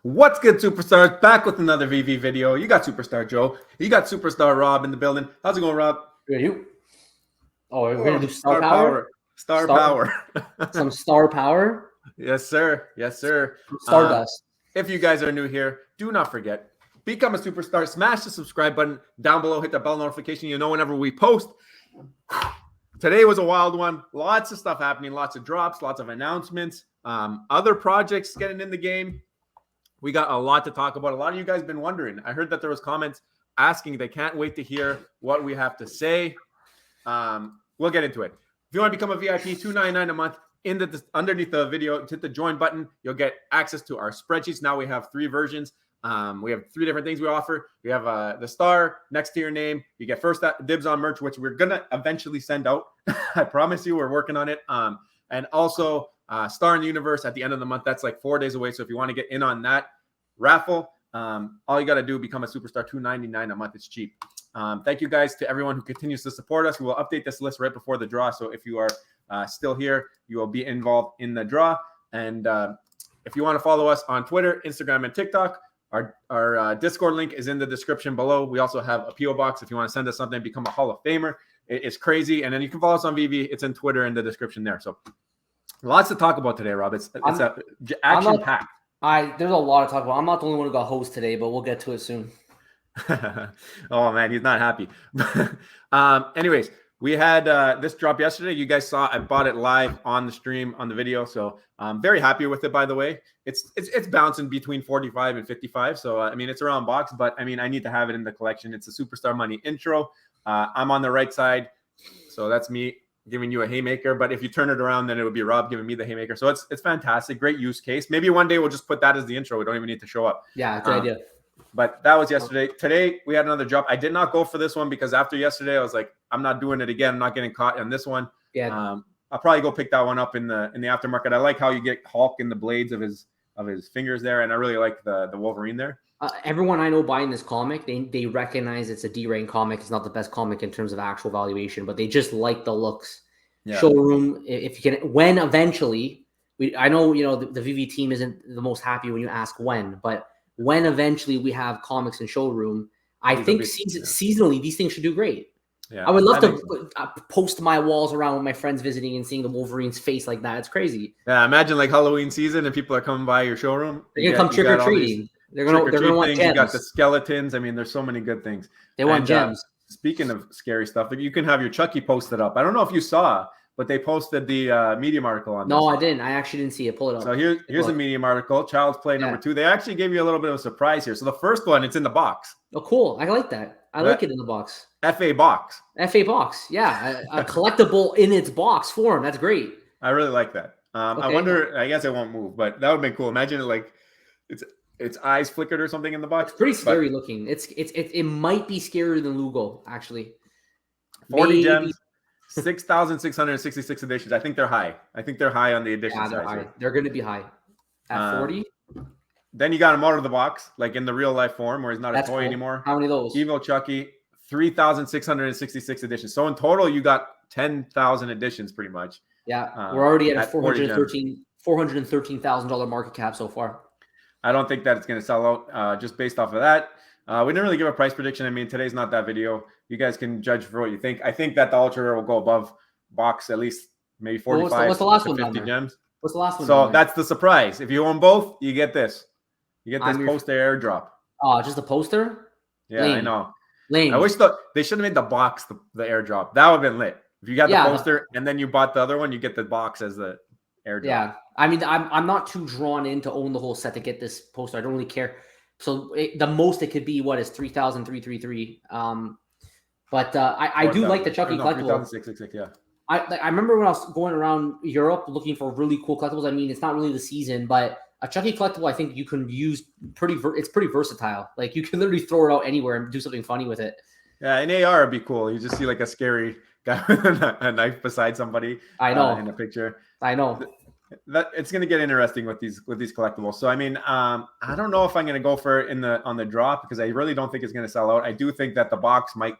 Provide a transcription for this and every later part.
What's good, superstars? Back with another VV video. You got Superstar Joe. You got Superstar Rob in the building. How's it going, Rob? Good, you? Oh, we're going to do star power. Star power. Some star power? Yes, sir. Yes, sir. Stardust. If you guys are new here, do not forget, become a superstar. Smash the subscribe button down below. Hit the bell notification. You know whenever we post. Today was a wild one. Lots of stuff happening. Lots of drops. Lots of announcements. Other projects getting in the game. We got a lot to talk about. A lot of you guys have been wondering. I heard that there was comments asking. They can't wait to hear what we have to say. We'll get into it. If you want to become a VIP, $2.99 a month, underneath the video, hit the join button. You'll get access to our spreadsheets. Now we have 3 versions. We have 3 different things we offer. We have the star next to your name. You get first dibs on merch, which we're going to eventually send out. I promise you, we're working on it. And also star in the universe at the end of the month. That's like 4 days away. So if you want to get in on that raffle, all you got to do, become a superstar, $2.99 a month. It's cheap. Thank you guys to everyone who continues to support us. We will update this list right before the draw. So if you are still here, you will be involved in the draw. And if you want to follow us on Twitter, Instagram, and TikTok, our Discord link is in the description below. We also have a PO box if you want to send us something, become a Hall of Famer. It's crazy. And then you can follow us on Vivi. It's in Twitter in the description there. So lots to talk about today, Rob. It's action-packed. There's a lot to talk about. I'm not the only one who got host today, but we'll get to it soon. Oh, man, he's not happy. Anyways, we had this drop yesterday. You guys saw I bought it live on the stream, on the video. So I'm very happy with it, by the way. It's bouncing between 45 and 55. So, I mean, it's around box, but, I mean, I need to have it in the collection. It's a Superstar Money intro. I'm on the right side. So that's me giving you a haymaker, but if you turn it around, then it would be Rob giving me the haymaker. So it's fantastic. Great use case. Maybe one day we'll just put that as the intro. We don't even need to show up. Yeah, good idea. But that was yesterday. Today we had another drop. I did not go for this one because after yesterday, I was like, I'm not doing it again. I'm not getting caught on this one. Yeah. I'll probably go pick that one up in the aftermarket. I like how you get Hulk in the blades of his fingers there, and I really like the Wolverine there. Everyone I know buying this comic, they recognize it's a D-rank comic. It's not the best comic in terms of actual valuation, but they just like the looks. Yeah. Showroom, if you can, when eventually, I know, you know, the VV team isn't the most happy when you ask when, but when eventually we have comics in showroom, I think seasonally these things should do great. Yeah, I would love to post my walls around with my friends visiting and seeing the Wolverine's face like that. It's crazy. Yeah, imagine like Halloween season and people are coming by your showroom. They're gonna come trick or treating. They're gonna want gems. You got the skeletons. I mean, there's so many good things. They want gems. Speaking of scary stuff, you can have your Chucky posted up. I don't know if you saw, but they posted the Medium article on this. No, I didn't. I actually didn't see it. Pull it up. So here's a Medium article. Child's Play number 2. They actually gave you a little bit of a surprise here. So the first one, it's in the box. Oh, cool. I like that. I like it in the box. FA box. FA box. Yeah. A collectible in its box form. That's great. I really like that. I wonder, I guess it won't move, but that would be cool. Imagine it like its eyes flickered or something in the box. It's pretty scary looking. It might be scarier than Lugo, actually. 40 gems, 6,666 editions. I think they're high. I think they're high on the edition size. They're high. They're going to be high at 40. Then you got him out of the box, like in the real life form, where he's not a toy anymore. How many of those? Evil Chucky, 3,666 editions. So in total, you got 10,000 editions, pretty much. Yeah, we're already at a $413,000 market cap so far. I don't think that it's going to sell out just based off of that. We didn't really give a price prediction. I mean, today's not that video. You guys can judge for what you think. I think that the Ultra Rare will go above box at least maybe 45 what's the last one 50 gems. What's the last one? So that's the surprise. If you own both, you get this. You get this poster airdrop. Oh, just a poster? Yeah, lame. I know. Lame. I wish they should have made the box the airdrop. That would have been lit. If you got the poster and then you bought the other one, you get the box as the airdrop. Yeah. I mean, I'm not too drawn in to own the whole set to get this poster. I don't really care. So the most it could be, what is 3,333? But I do like the Chucky collectible. 3,666, yeah. I remember when I was going around Europe looking for really cool collectibles. I mean, it's not really the season, but a Chucky collectible, I think you can use it's pretty versatile. Like you can literally throw it out anywhere and do something funny with it. Yeah, an AR would be cool. You just see like a scary guy with a knife beside somebody. I know in a picture. I know. That it's going to get interesting with these collectibles. So I mean, I don't know if I'm going to go for it on the drop because I really don't think it's going to sell out. I do think that the box might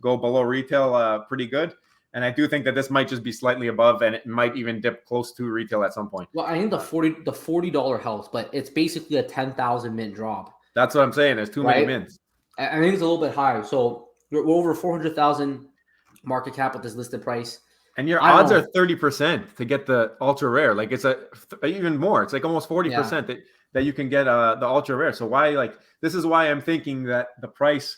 go below retail pretty good. And I do think that this might just be slightly above, and it might even dip close to retail at some point. Well, I think the $40 helps, but it's basically a 10,000 mint drop. That's what I'm saying. There's too many mints. I think it's a little bit higher. So we're over 400,000 market cap with this listed price. And your odds are 30% to get the ultra rare. Like it's even more. It's like almost 40% that you can get the ultra rare. So this is why I'm thinking that the price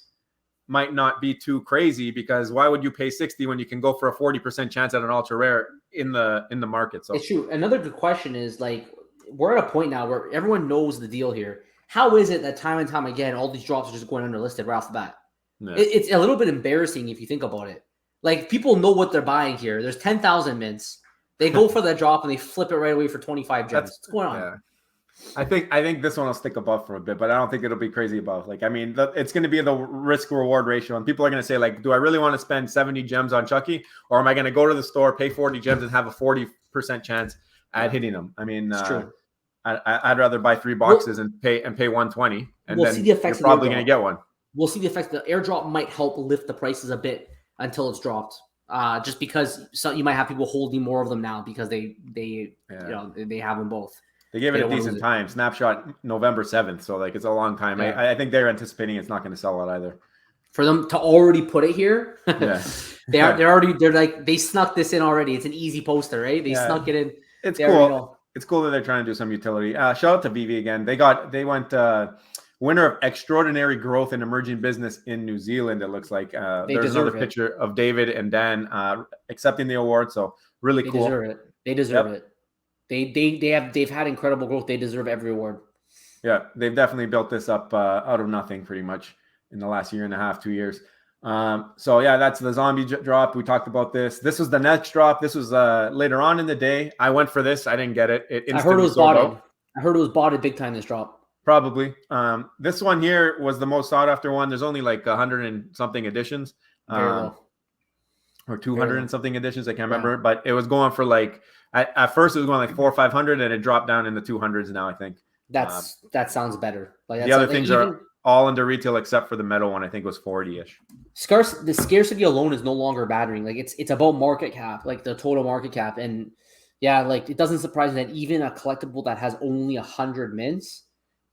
might not be too crazy, because why would you pay 60 when you can go for a 40% chance at an ultra rare in the market? So it's true. Another good question is, like, we're at a point now where everyone knows the deal here. How is it that time and time again all these drops are just going underlisted right off the bat? Yeah. It's a little bit embarrassing if you think about it. Like, people know what they're buying here. There's 10,000 mints. They go for that drop and they flip it right away for 25 gems. What's going on? Yeah. I think this one will stick above for a bit, but I don't think it'll be crazy above. Like, I mean, it's going to be the risk reward ratio, and people are going to say, like, do I really want to spend 70 gems on Chucky, or am I going to go to the store, pay 40 gems, and have a 40% chance at hitting them? I mean, it's true. I'd rather buy 3 boxes and pay 120, and then you're probably going to get one. We'll see the effects. The airdrop might help lift the prices a bit until it's dropped. Just because you might have people holding more of them now because they have them both. They gave it a decent time. Snapshot November 7th. So like, it's a long time. Yeah. I think they're anticipating it's not going to sell out either. For them to already put it here. Yeah. they snuck this in already. It's an easy poster, right? They snuck it in. It's cool. It's cool that they're trying to do some utility. Shout out to Vivi again. They went winner of extraordinary growth in emerging business in New Zealand. It looks like there's another picture of David and Dan accepting the award. So really cool. They deserve it. They've had incredible growth. They deserve every award. Yeah, they've definitely built this up out of nothing pretty much in the last year and a half, 2 years. So yeah, that's the zombie drop. We talked about this. This was the next drop. This was later on in the day. I went for this. I didn't get it. I heard it was botted. I heard it was botted big time this drop. Probably. This one here was the most sought after one. There's only like 100 and something editions. Or 200 and something editions. I can't remember, but it was going for like, at first it was going like 400 or 500, and it dropped down in the 200s now, I think. That sounds better. Like, the other things are all under retail except for the metal one. I think it was 40-ish. The scarcity alone is no longer battering. Like, it's about market cap, like the total market cap. And yeah, like, it doesn't surprise me that even a collectible that has only 100 mints,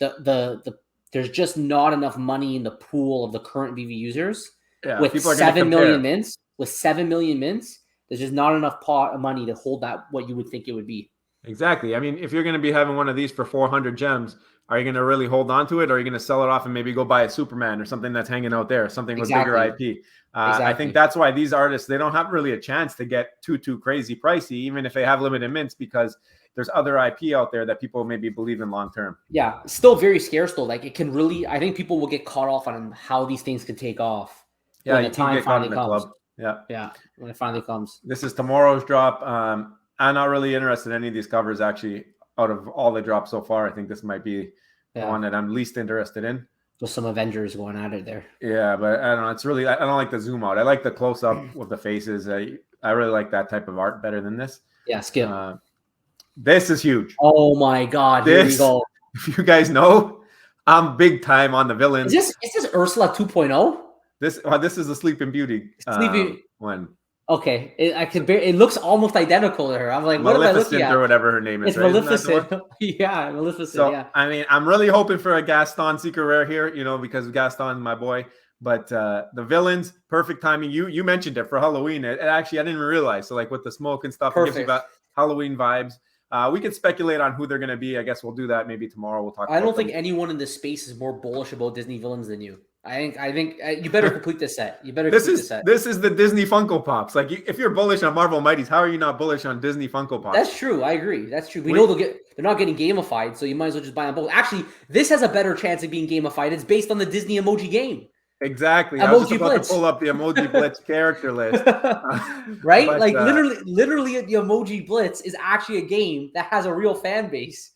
there's just not enough money in the pool of the current Vivi users. Yeah, with 7 million mints. With 7 million mints, there's just not enough pot of money to hold that what you would think it would be. Exactly. I mean, if you're going to be having one of these for 400 gems, are you going to really hold on to it, or are you going to sell it off and maybe go buy a Superman or something that's hanging out there, something with bigger IP? I think that's why these artists, they don't have really a chance to get too crazy pricey, even if they have limited mints, because there's other IP out there that people maybe believe in long term. Yeah, still very scarce though. Like, it can really, I think people will get caught off on how these things can take off. Yeah, when the time finally comes. Yeah, when it finally comes. This is tomorrow's drop. I'm not really interested in any of these covers, actually. Out of all the drops so far, I think this might be the one that I'm least interested in. With some Avengers going at it there. Yeah, but I don't know. It's really, I don't like the zoom out. I like the close up with the faces. I really like that type of art better than this. Yeah, skip. This is huge. Oh my God! Here we go. If you guys know, I'm big time on the villains. Is this Ursula 2.0? This is a Sleeping Beauty one. Okay, it looks almost identical to her. I'm like, what am I looking at? Or whatever her name is. It's right? Maleficent. Yeah, Maleficent. So, I mean, I'm really hoping for a Gaston secret rare here, because Gaston's my boy. But the villains, perfect timing. You mentioned it for Halloween. It actually, I didn't even realize. So like with the smoke and stuff, it gives you about Halloween vibes. We could speculate on who they're going to be. I guess we'll do that maybe tomorrow. We'll talk. I don't think anyone in this space is more bullish about Disney villains than you. I think you better complete this set. This is the Disney Funko Pops. Like, if you're bullish on Marvel Mighties, how are you not bullish on Disney Funko Pops? That's true. I agree. That's true. We know they're not getting gamified, so you might as well just buy them both. Actually, this has a better chance of being gamified. It's based on the Disney emoji game. Exactly. I was just about to pull up the Emoji Blitz character list. Right? But, like, literally, the Emoji Blitz is actually a game that has a real fan base.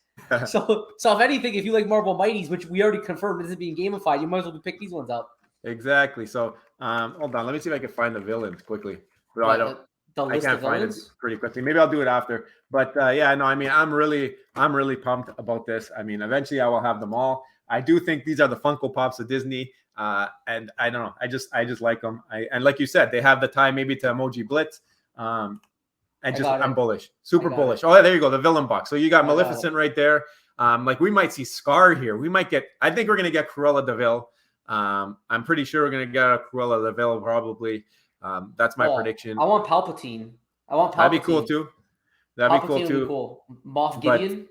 So if anything, if you like Marvel Mighties, which we already confirmed isn't being gamified, you might as well pick these ones up. Exactly. So hold on, let me see if I can find the villains quickly. No, I don't. I can't find it pretty quickly. Maybe I'll do it after. But yeah, no, I mean, I'm really pumped about this. I mean, eventually I will have them all. I do think these are the Funko Pops of Disney. And I don't know. I just like them. And like you said, they have the time maybe to Emoji Blitz. And just I'm it. bullish, super bullish. Oh, there you go, the villain box. So you got Maleficent right there. Like we might see Scar here. We might get. I think we're gonna get Cruella DeVille. I'm pretty sure we're gonna get a Cruella DeVille probably. That's my prediction. I want Palpatine. That'd be cool too. That'd be cool too. Be cool. Moff Gideon.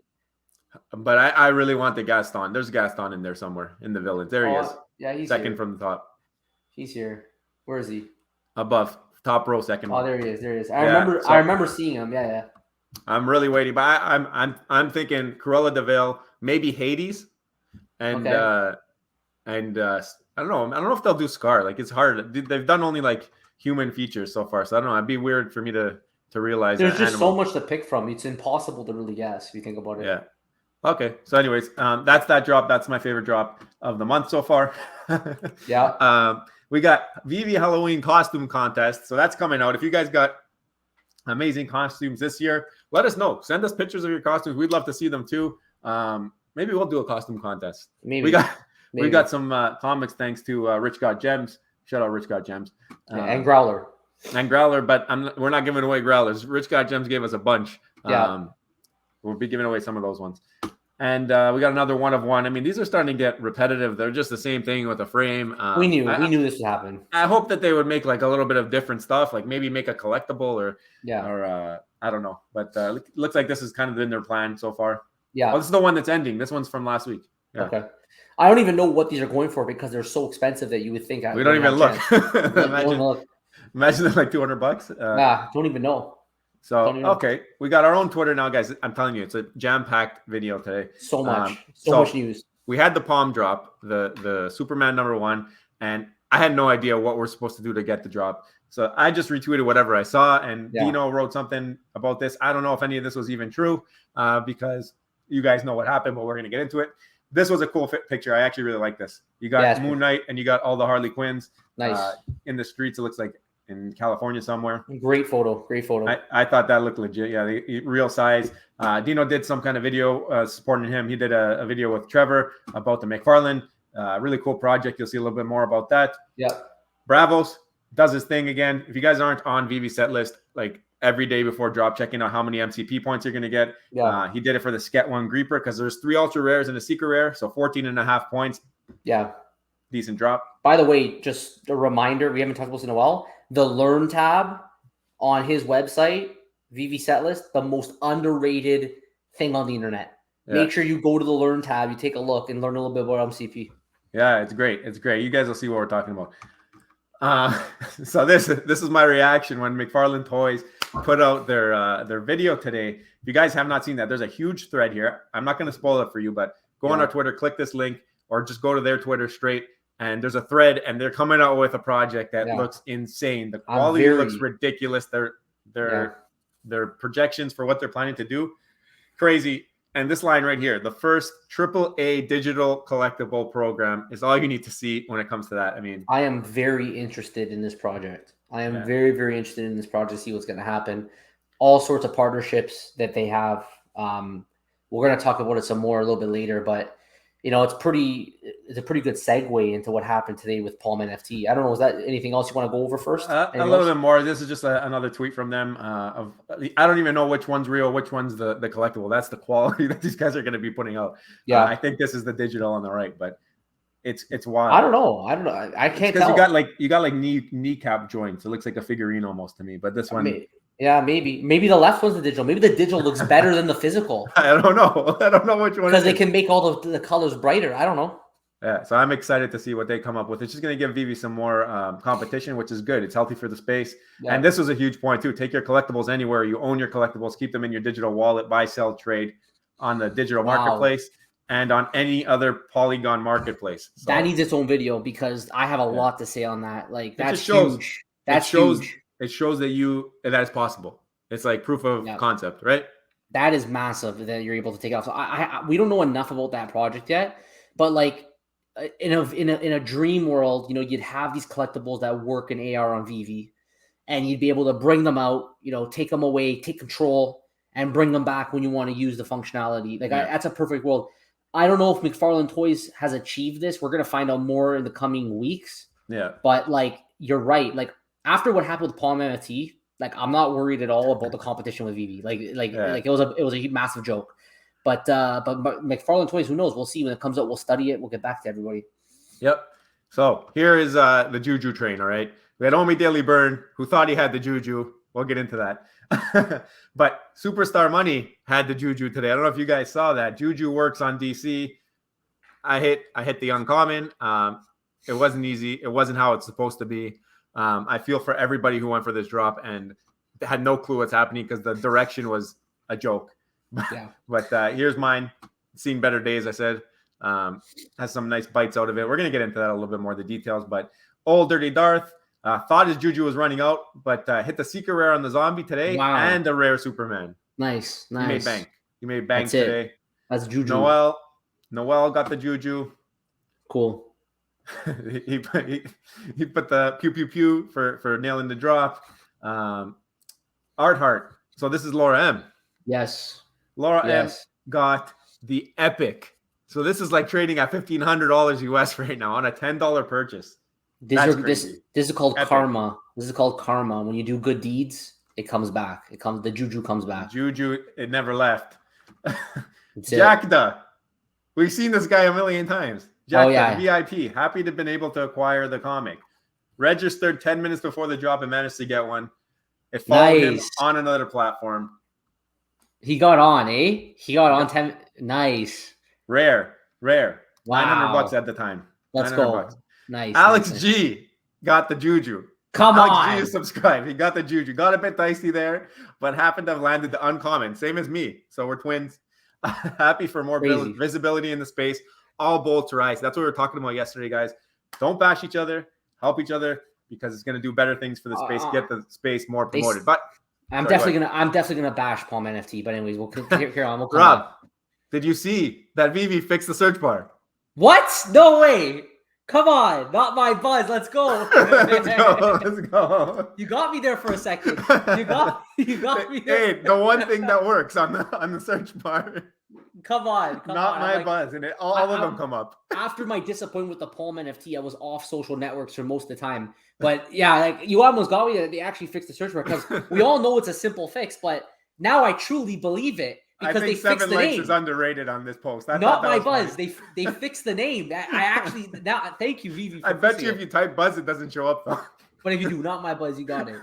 But I really want the Gaston. There's Gaston in there somewhere in the villains. There he is. Yeah, he's second here. From the top. He's here. Where is he? Above, top row, second. Oh, there he is. There he is. I remember seeing him. Yeah, yeah. I'm really waiting, but I'm thinking Cruella DeVille, maybe Hades, and I don't know. I don't know if they'll do Scar. Like it's hard. They've done only like human features so far, so I don't know. It'd be weird for me to realize there's just so much to pick from. It's impossible to really guess if you think about it. Yeah. Okay. So, anyways, that's that drop. That's my favorite drop of the month so far. Yeah. We got Vivi Halloween costume contest. So that's coming out. If you guys got amazing costumes this year, let us know. Send us pictures of your costumes. We'd love to see them too. Maybe we'll do a costume contest. Maybe we got some comics thanks to Rich Got Gems. Shout out Rich Got Gems. And Growler. But we're not giving away Growlers. Rich Got Gems gave us a bunch. Yeah. We'll be giving away some of those ones. And we got another one of one. I mean, these are starting to get repetitive. They're just the same thing with a frame. We knew this would happen. I hope that they would make like a little bit of different stuff, like maybe make a collectible or I don't know. But looks like this has kind of been their plan so far. Yeah. Oh, this is the one that's ending. This one's from last week. Yeah. Okay. I don't even know what these are going for because they're so expensive that you would think we don't even look. Imagine they're like $200. Nah, don't even know. So, okay, we got our own Twitter now, guys. I'm telling you, it's a jam-packed video today. So much. So much news. We had the palm drop, the Superman #1, and I had no idea what we're supposed to do to get the drop. So I just retweeted whatever I saw, and Dino wrote something about this. I don't know if any of this was even true because you guys know what happened, but we're going to get into it. This was a cool picture. I actually really like this. You got Moon Knight, and you got all the Harley Quinns in the streets. It looks like in California somewhere. Great photo. I thought that looked legit. Yeah, the real size. Dino did some kind of video supporting him. He did a video with Trevor about the McFarlane. Really cool project. You'll see a little bit more about that. Yeah. Bravos does his thing again. If you guys aren't on Vivi set list, like every day before drop, checking out how many MCP points you're going to get. Yeah. He did it for the Sket 1 Greeper because there's 3 ultra rares and a secret rare. So 14.5 points. Yeah. Decent drop. By the way, just a reminder, we haven't talked about this in a while. The Learn tab on his website, Vivi Setlist, the most underrated thing on the internet. Yeah. Make sure you go to the Learn tab, you take a look, and learn a little bit about MCP. Yeah, it's great. It's great. You guys will see what we're talking about. So this is my reaction when McFarlane Toys put out their video today. If you guys have not seen that, there's a huge thread here. I'm not going to spoil it for you, but go on our Twitter, click this link, or just go to their Twitter straight. And there's a thread, and they're coming out with a project that looks insane. The quality looks ridiculous. Their projections for what they're planning to do, crazy. And this line right here, the first AAA digital collectible program, is all you need to see when it comes to that. I mean, I am very interested in this project. I am very, very interested in this project to see what's going to happen. All sorts of partnerships that they have. We're going to talk about it some more a little bit later, but you know, it's a pretty good segue into what happened today with Palm NFT. I don't know. Is that anything else you want to go over first? A little bit more. This is just another tweet from them. I don't even know which one's real, which one's the collectible. That's the quality that these guys are going to be putting out. Yeah, I think this is the digital on the right, but it's wild. I don't know. I can't tell. Because you got like kneecap joints. It looks like a figurine almost to me. But this one. Yeah, maybe the left one's the digital. Maybe the digital looks better than the physical. I don't know. I don't know which one. Because they can make all the colors brighter. I don't know. Yeah, so I'm excited to see what they come up with. It's just going to give Vivi some more competition, which is good. It's healthy for the space. Yeah. And this was a huge point too. Take your collectibles anywhere. You own your collectibles. Keep them in your digital wallet. Buy, sell, trade on the digital marketplace and on any other Polygon marketplace. So, that needs its own video because I have a lot to say on that. Like that's huge. That's huge. It shows that it's possible. It's like proof of concept, right? That is massive that you're able to take it off. So we don't know enough about that project yet, but like in a dream world, you know, you'd have these collectibles that work in AR on Vivi, and you'd be able to bring them out, you know, take them away, take control, and bring them back when you want to use the functionality. Like that's a perfect world. I don't know if McFarlane Toys has achieved this. We're gonna find out more in the coming weeks. Yeah, but like you're right, like. After what happened with Palm NFT, Like I'm not worried at all about the competition with Vivi. Like it was a massive joke. But McFarlane toys, who knows? We'll see when it comes out. We'll study it. We'll get back to everybody. Yep. So here is the Juju train. All right. We had Omi Daily Burn, who thought he had the Juju. We'll get into that. But Superstar Money had the Juju today. I don't know if you guys saw that. Juju works on DC. I hit the uncommon. It wasn't easy. It wasn't how it's supposed to be. I feel for everybody who went for this drop and had no clue what's happening because the direction was a joke. Yeah. But here's mine. Seen better days, I said. Has some nice bites out of it. We're going to get into that a little bit more, the details. But Old Dirty Darth thought his Juju was running out, but hit the secret rare on the zombie today and the rare Superman. Nice. He made bank. He made bank today. That's Juju. Noel got the Juju. Cool. he put the pew pew pew for nailing the drop. Art Heart. So this is Laura M. Yes. Laura M got the epic. So this is like trading at $1,500 US right now on a $10 purchase. This is called epic. Karma. This is called karma. When you do good deeds, it comes back. The Juju comes back. Juju, it never left. Jackda. We've seen this guy a million times. Jack, VIP, happy to have been able to acquire the comic. Registered 10 minutes before the drop and managed to get one. It followed him on another platform. He got on, eh? He got on 10. Nice. Rare. Wow. $900 at the time. Let's go. Nice. Alex G got the Juju. Alex G is subscribed. He got the Juju. Got a bit dicey there, but happened to have landed the uncommon. Same as me. So we're twins. Happy for more visibility in the space. All boats rise. That's what we were talking about yesterday, guys. Don't bash each other. Help each other because it's going to do better things for the space. Get the space more promoted. But I'm definitely gonna bash Palm NFT. But anyways, we'll here on. We'll come Rob, did you see that Vivi fixed the search bar? What? No way. Come on, not my buzz. Let's go. Let's go. You got me there for a second. You got me there. Hey, the one thing that works on the search bar. Come on. Not my buzz, and all of them come up. After my disappointment with the Palm NFT, I was off social networks for most of the time. But yeah, like you almost got me that they actually fixed the search bar because we all know it's a simple fix, but now I truly believe it. Because I think they fixed the name. is underrated on this post. Not my buzz. Funny. They fixed the name. I actually now thank you, Vivi. I bet you if you type buzz, it doesn't show up though. But if you do not my buzz, you got it.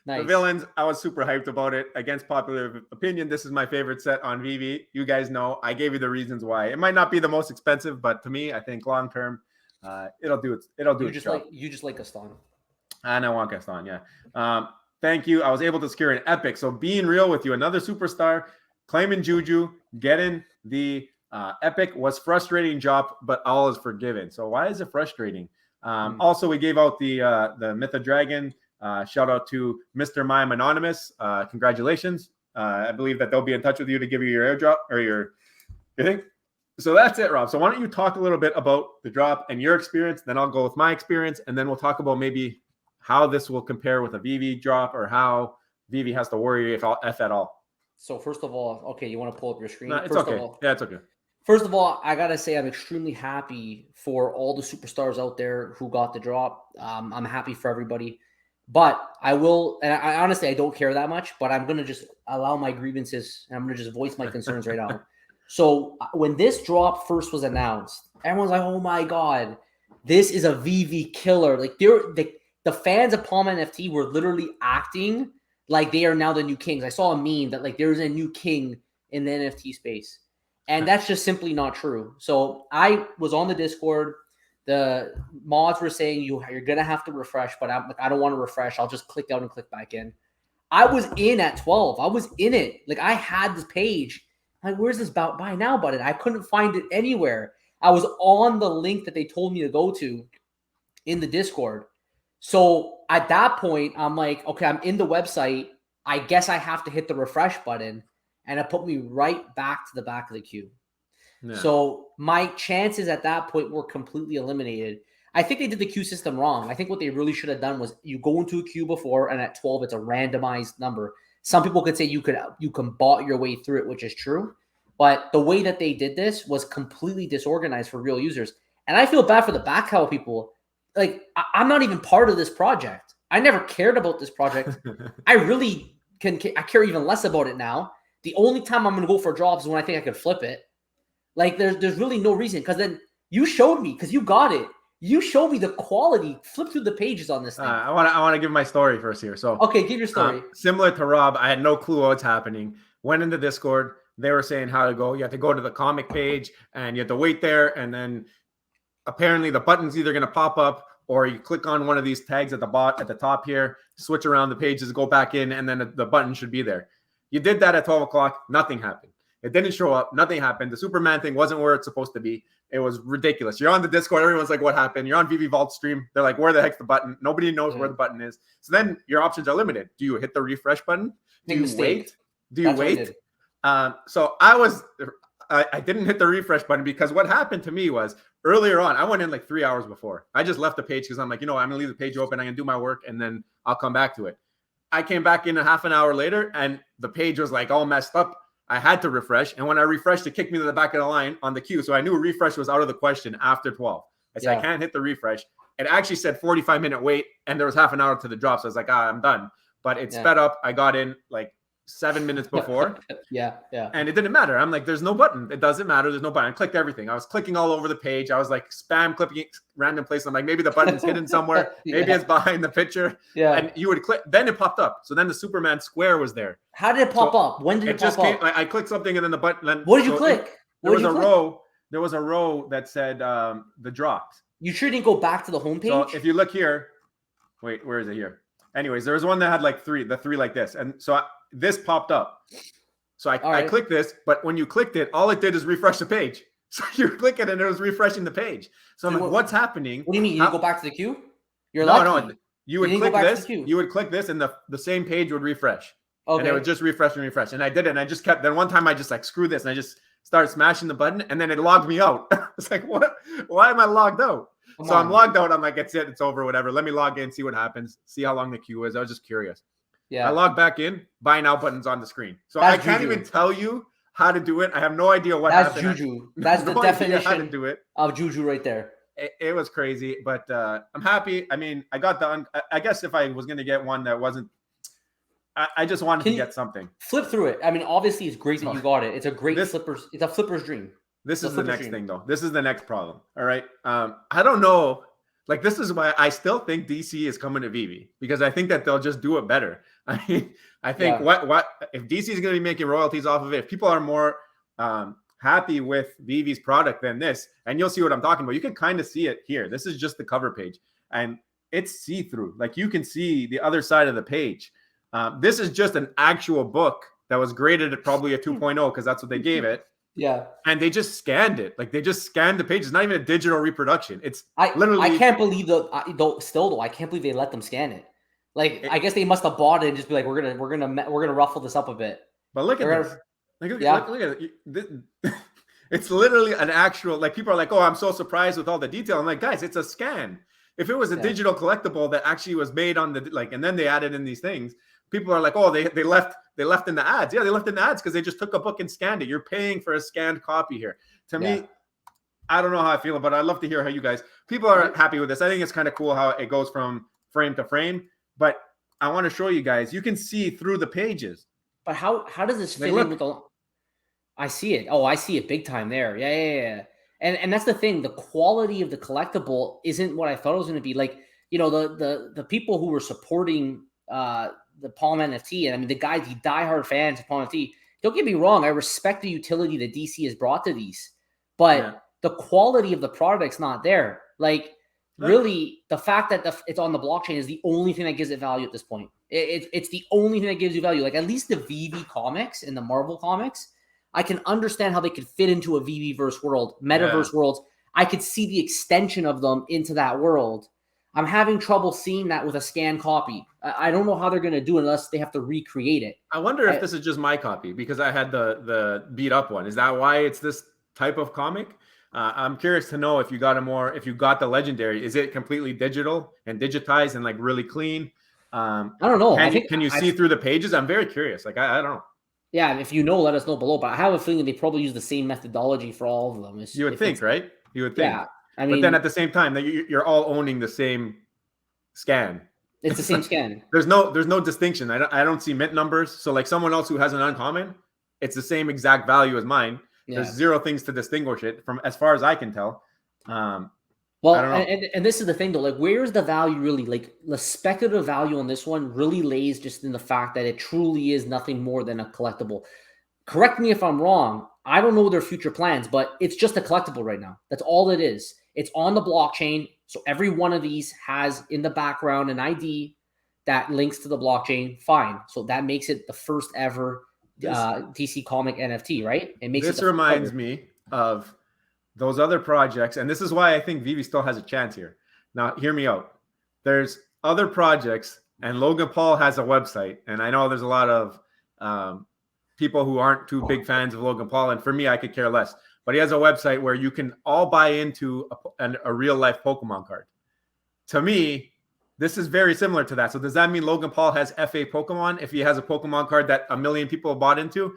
Nice. The villains, I was super hyped about it. Against popular opinion, this is my favorite set on Vivi. You guys know I gave you the reasons why. It might not be the most expensive, but to me, I think long term, it'll do it. You just like Gaston. And I want Gaston, yeah. Thank you. I was able to secure an epic. So being real with you, another superstar, claiming Juju, getting the epic was frustrating job, but all is forgiven. So why is it frustrating? Also, we gave out the Myth of Dragon. Shout out to Mr. Mime Anonymous. Congratulations. I believe that they'll be in touch with you to give you your airdrop or your thing. So that's it, Rob. So why don't you talk a little bit about the drop and your experience? Then I'll go with my experience, and then we'll talk about maybe how this will compare with a Vivi drop or how Vivi has to worry if at all. So first of all, okay, you want to pull up your screen? No, it's first okay. Yeah, it's okay. First of all, I gotta say I'm extremely happy for all the superstars out there who got the drop. I'm happy for everybody, but I will, and I honestly I don't care that much. But I'm gonna just allow my grievances, and I'm gonna just voice my concerns right now. So when this drop first was announced, everyone's like, "Oh my god, this is a Vivi killer!" Like the fans of Palm NFT were literally acting like they are now the new kings. I saw a meme that like there's a new king in the NFT space. And that's just simply not true. So I was on the Discord. The mods were saying you're going to have to refresh, but I'm like, I don't want to refresh. I'll just click out and click back in. I was in at 12. I was in it. Like I had this page. I'm like, where's this buy now button? I couldn't find it anywhere. I was on the link that they told me to go to in the Discord. So at that point, I'm like, okay, I'm in the website. I guess I have to hit the refresh button. And it put me right back to the back of the queue. Yeah. So my chances at that point were completely eliminated. I think they did the queue system wrong. I think what they really should have done was you go into a queue before, and at 12, it's a randomized number. Some people could say you can bot your way through it, which is true. But the way that they did this was completely disorganized for real users. And I feel bad for the back cow people. Like, I'm not even part of this project. I never cared about this project. I really I care even less about it now. The only time I'm going to go for drops is when I think I could flip it. Like there's really no reason, because then you showed me, because you got it. You showed me the quality. Flip through the pages on this thing. I want to give my story first here. So okay, give your story. Similar to Rob, I had no clue what's happening. Went into Discord. They were saying how to go. You have to go to the comic page and you have to wait there. And then apparently the button's either going to pop up, or you click on one of these tags at the top here, switch around the pages, go back in, and then the button should be there. You did that at 12 o'clock. Nothing happened. It didn't show up. Nothing happened. The Superman thing wasn't where it's supposed to be. It was ridiculous. You're on the Discord. Everyone's like, what happened? You're on Vivi Vault stream. They're like, where the heck's the button? Nobody knows where the button is. So then your options are limited. Do you hit the refresh button? Do you wait? Do you wait? So I didn't hit the refresh button, because what happened to me was earlier on, I went in like 3 hours before. I just left the page because I'm like, I'm going to leave the page open. I'm going to do my work and then I'll come back to it. I came back in a half an hour later and the page was like all messed up. I had to refresh. And when I refreshed, it kicked me to the back of the line on the queue. So I knew refresh was out of the question after 12. I said, I can't hit the refresh. It actually said 45-minute wait, and there was half an hour to the drop. So I was like, I'm done. But it sped up. I got in like 7 minutes before. Yeah. And it didn't matter. I'm like, there's no button. It doesn't matter. There's no button. I clicked everything. I was clicking all over the page. I was like spam clicking random places. I'm like, maybe the button's hidden somewhere. Maybe it's behind the picture. Yeah. And you would click. Then it popped up. So then the Superman square was there. How did it pop up? When did it pop up? I clicked something and then the button. What did you click? There was a row that said the drops. You sure didn't go back to the homepage? So if you look here, wait, where is it here? Anyways, there was one that had like three like this. And so this popped up. So I clicked this, but when you clicked it, all it did is refresh the page. So you click it and it was refreshing the page. So I'm like, what's happening? What do you mean? You didn't go back to the queue? You're lucky. No. You would click this. You would click this and the same page would refresh. Okay. And it would just refresh and refresh. And I did it. And I just kept, then one time I just like, screw this. And I just started smashing the button and then it logged me out. It's like, what? Why am I logged out? I'm logged out. I'm like, it's it. It's over, whatever. Let me log in, see what happens, see how long the queue is. I was just curious. Yeah. I log back in, buy now button's on the screen. So I can't even tell you how to do it. I have no idea what happened. That's juju. That's the definition how to do it. Of juju right there. It was crazy, but I'm happy. I mean, I got I guess if I was going to get one that wasn't, I just wanted to get something. Flip through it. I mean, obviously it's great that you got it. It's a great flipper's. It's a flipper's dream. This is the next thing, though. This is the next problem. All right. I don't know. Like, this is why I still think DC is coming to Vivi, because I think that they'll just do it better. I mean, I think what if DC is going to be making royalties off of it? If people are more happy with Vivi's product than this, and you'll see what I'm talking about. You can kind of see it here. This is just the cover page, and it's see-through. Like, you can see the other side of the page. This is just an actual book that was graded at probably a 2.0 because that's what they gave it. Yeah. And they just scanned it. Like, they just scanned the page. It's not even a digital reproduction. It's literally. I can't believe I can't believe they let them scan it. Like, I guess they must have bought it and just be like, we're gonna ruffle this up a bit. But look at this. Look at it. It's literally an actual, like, people are like, oh, I'm so surprised with all the detail. I'm like, guys, it's a scan. If it was a digital collectible that actually was made on the, like, and then they added in these things, people are like, oh, they left in the ads. Yeah, they left in the ads because they just took a book and scanned it. You're paying for a scanned copy here. To me, I don't know how I feel, but I'd love to hear how you guys, people are happy with this. I think it's kind of cool how it goes from frame to frame, but I want to show you guys, you can see through the pages. But how does this fit in with the, I see it. Oh, I see it big time there. Yeah. And that's the thing. The quality of the collectible isn't what I thought it was going to be. Like, you know, the people who were supporting the Palm NFT, and I mean, the guys, the diehard fans of Palm NFT, don't get me wrong, I respect the utility that DC has brought to these, but the quality of the product's not there. Like, really, the fact that it's on the blockchain is the only thing that gives it value at this point. It's the only thing that gives you value. Like, at least the Vivi comics and the Marvel comics, I can understand how they could fit into a Vivi-verse world, metaverse worlds. I could see the extension of them into that world. I'm having trouble seeing that with a scanned copy. I don't know how they're going to do it unless they have to recreate it. I wonder if this is just my copy because I had the beat up one. Is that why it's this type of comic? I'm curious to know if you got if you got the legendary, is it completely digital and digitized and like really clean? I don't know. Can you see through the pages? I'm very curious. Like, I don't know. Yeah, if you know, let us know below. But I have a feeling they probably use the same methodology for all of them. You would think, right? You would think. Yeah. I mean, but then at the same time, you're all owning the same scan. It's the same scan. There's no distinction. I don't see mint numbers. So like someone else who has an uncommon, it's the same exact value as mine. Yeah. There's zero things to distinguish it from, as far as I can tell. Well, and this is the thing though, like where's the value really? Like the speculative value on this one really lays just in the fact that it truly is nothing more than a collectible. Correct me if I'm wrong. I don't know their future plans, but it's just a collectible right now. That's all it is. It's on the blockchain. So every one of these has in the background an ID that links to the blockchain. Fine. So that makes it the first ever DC comic NFT, right? It makes this reminds me of those other projects, and this is why I think Vivi still has a chance here. Now, hear me out. There's other projects, and Logan Paul has a website, and I know there's a lot of people who aren't too big fans of Logan Paul, and for me, I could care less. But he has a website where you can all buy into a real-life Pokemon card. To me, this is very similar to that. So does that mean Logan Paul has FA Pokemon? If he has a Pokemon card that 1 million people have bought into,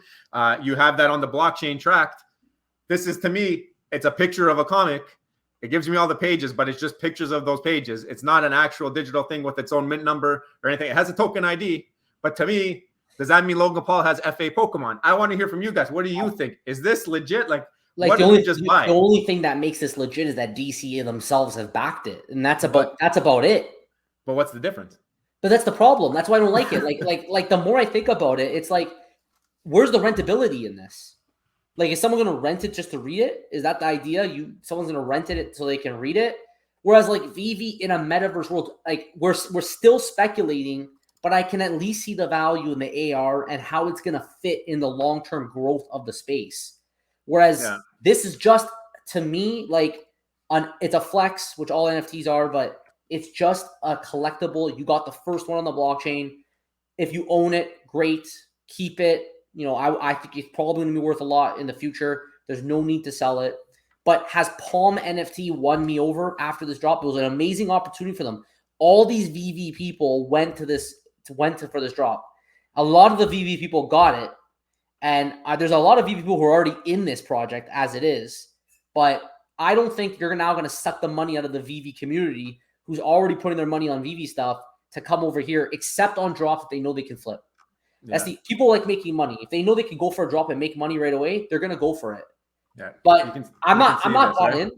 you have that on the blockchain tracked. This is, to me, it's a picture of a comic. It gives me all the pages, but it's just pictures of those pages. It's not an actual digital thing with its own mint number or anything. It has a token ID. But to me, does that mean Logan Paul has FA Pokemon? I want to hear from you guys. What do you think? Is this legit? Like what the did we just buy? The only thing that makes this legit is that DC themselves have backed it. And that's about it. But what's the difference? But that's the problem. That's why I don't like it. Like the more I think about it, it's like, where's the rentability in this? Like, is someone going to rent it just to read it? Is that the idea? Someone's going to rent it so they can read it? Whereas like Vivi in a metaverse world, like we're still speculating, but I can at least see the value in the AR and how it's going to fit in the long-term growth of the space. Whereas this is just, to me, like it's a flex, which all NFTs are, but it's just a collectible. You got the first one on the blockchain. If you own it, great. Keep it. You know, I think it's probably going to be worth a lot in the future. There's no need to sell it. But has Palm NFT won me over after this drop? It was an amazing opportunity for them. All these VV people went for this drop. A lot of the VV people got it. And there's a lot of VV people who are already in this project as it is. But I don't think you're now going to suck the money out of the VV community who's already putting their money on VV stuff to come over here, except on drops that they know they can flip. Yeah. That's the people like making money. If they know they can go for a drop and make money right away, they're going to go for it. Yeah. But I'm not bought in.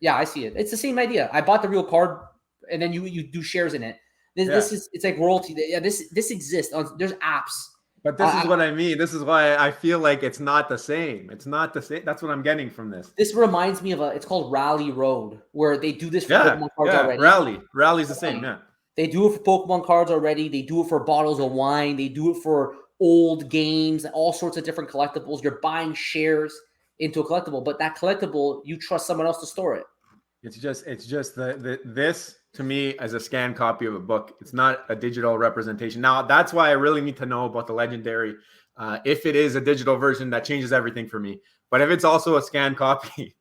Yeah, I see it. It's the same idea. I bought the real card and then you do shares in it. It's like royalty. Yeah, this exists. There's apps. But this is what I mean. This is why I feel like it's not the same. It's not the same. That's what I'm getting from this. This reminds me of it's called Rally Road, where they do this for Pokemon cards already. Rally's the same, yeah. They do it for Pokemon cards already. They do it for bottles of wine. They do it for old games, all sorts of different collectibles. You're buying shares into a collectible, but that collectible, you trust someone else to store it. It's just this to me as a scanned copy of a book. It's not a digital representation. Now that's why I really need to know about the legendary. If it is a digital version, that changes everything for me. But if it's also a scanned copy,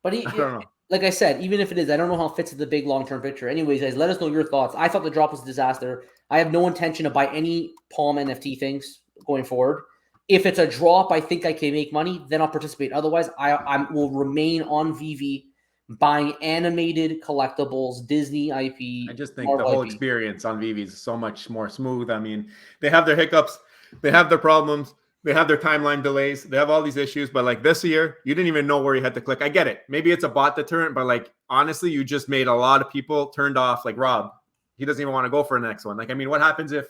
but I don't know. Like I said, even if it is, I don't know how it fits in the big long-term picture. Anyways, guys, let us know your thoughts. I thought the drop was a disaster. I have no intention to buy any Palm NFT things going forward. If it's a drop, I think I can make money, then I'll participate. Otherwise, I will remain on Vivi buying animated collectibles, Disney IP. I just think the whole experience on Vivi is so much more smooth. I mean, they have their hiccups, they have their problems, they have their timeline delays, they have all these issues. But like this year, you didn't even know where you had to click. I get it. Maybe it's a bot deterrent, but like honestly, you just made a lot of people turned off. Like Rob, he doesn't even want to go for the next one. Like, I mean, what happens if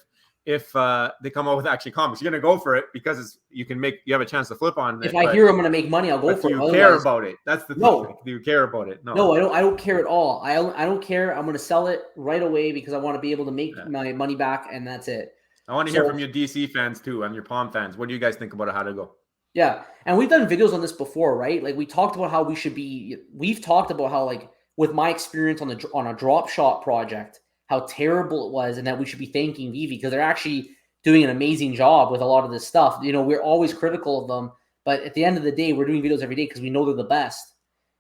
they come out with action comics? You're gonna go for it because you have a chance to flip on it. If I hear I'm gonna make money, I'll go for it. Do you care about it? That's the thing. No. Do you care about it? No, I don't care at all. I don't care. I'm gonna sell it right away because I want to be able to make my money back, and that's it. I want to hear from your DC fans too and your Palm fans. What do you guys think about how to go? Yeah, and we've done videos on this before, right? Like we talked about how we've talked about how, like, with my experience on a drop shot project, how terrible it was, and that we should be thanking Vivi because they're actually doing an amazing job with a lot of this stuff. You know, we're always critical of them, but at the end of the day, we're doing videos every day because we know they're the best.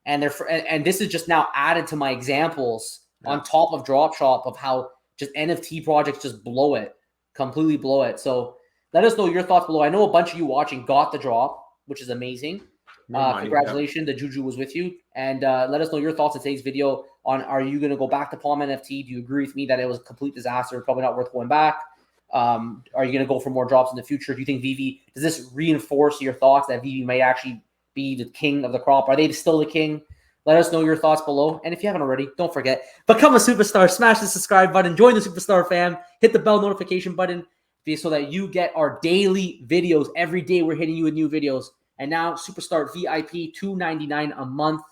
And this is just now added to my examples on top of drop shop of how just NFT projects just completely blow it. So let us know your thoughts below. I know a bunch of you watching got the drop, which is amazing. Congratulations. The Juju was with you. And let us know your thoughts on today's video on, are you going to go back to Palm NFT? Do you agree with me that it was a complete disaster? Probably not worth going back. Are you going to go for more drops in the future? Do you think Vivi, does this reinforce your thoughts that Vivi might actually be the king of the crop? Are they still the king? Let us know your thoughts below. And if you haven't already, don't forget, become a superstar. Smash the subscribe button. Join the superstar fam. Hit the bell notification button so that you get our daily videos. Every day we're hitting you with new videos. And now Superstar VIP, $2.99 a month.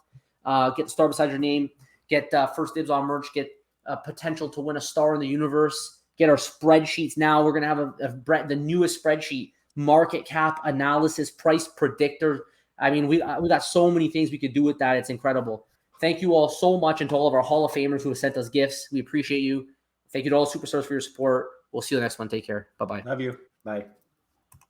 Get the star beside your name. Get first dibs on merch. Get potential to win a star in the universe. Get our spreadsheets now. We're going to have the newest spreadsheet, market cap analysis, price predictor. I mean, we got so many things we could do with that. It's incredible. Thank you all so much, and to all of our Hall of Famers who have sent us gifts. We appreciate you. Thank you to all superstars for your support. We'll see you in the next one. Take care. Bye-bye. Love you. Bye.